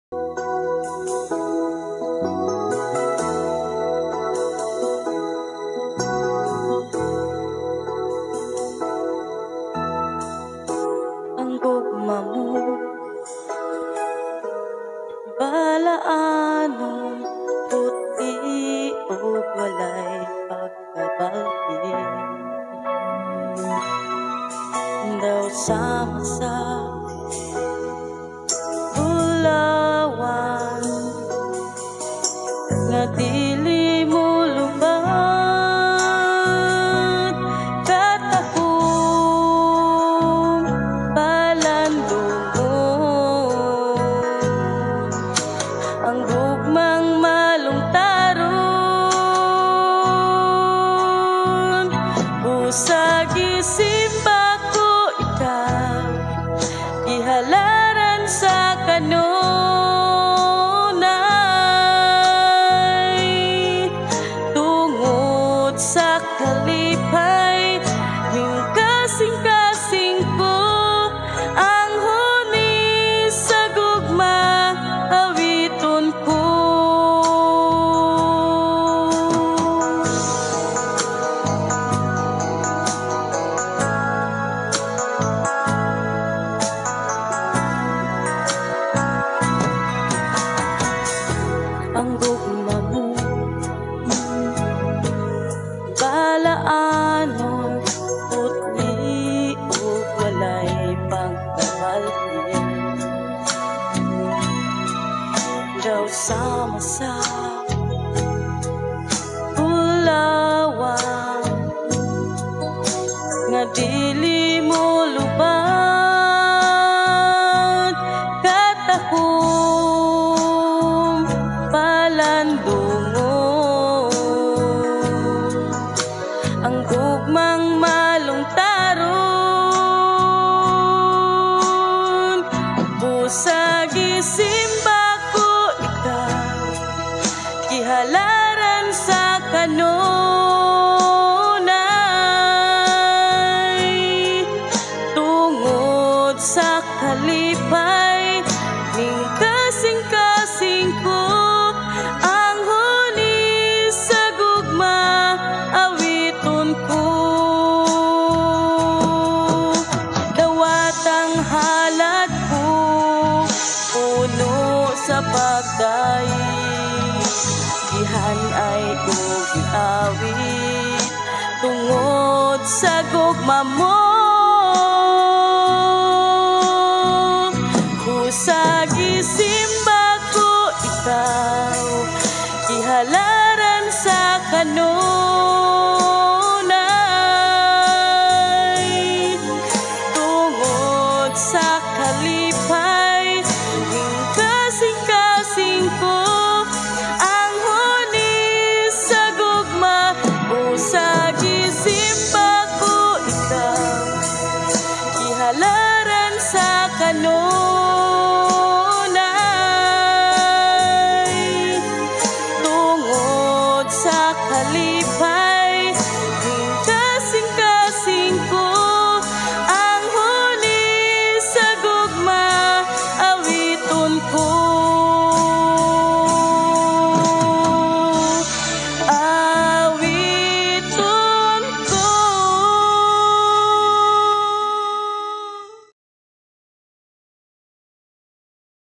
Ang gugma mo, balaanon, puti o walay pagkabalti. Daw sama sa bulawan nga dili mo lubat, katahong palandungon ang gugmang malungtaron. Usag isimba ko ikaw, ihalaran sa kanunay, tungod sa kalipay ning kasing-kasing ko ang huni sa gugma awiton ko. Ang gugma mo, balaanon, putli o walay pagkabalti. Daw sama sa bulawan nga dili mo lubat, katahong palandungon ang gugmang malungtaron. Busag isimba ko ikaw, ihalaran sa kanunay, tungod sa kalipay ning kasing-kasing ko ang huni sa gugma awiton ko. Dawatang halad ko, puno sa pagdaig, gihan ay ko giawit tungod sa gugma mo.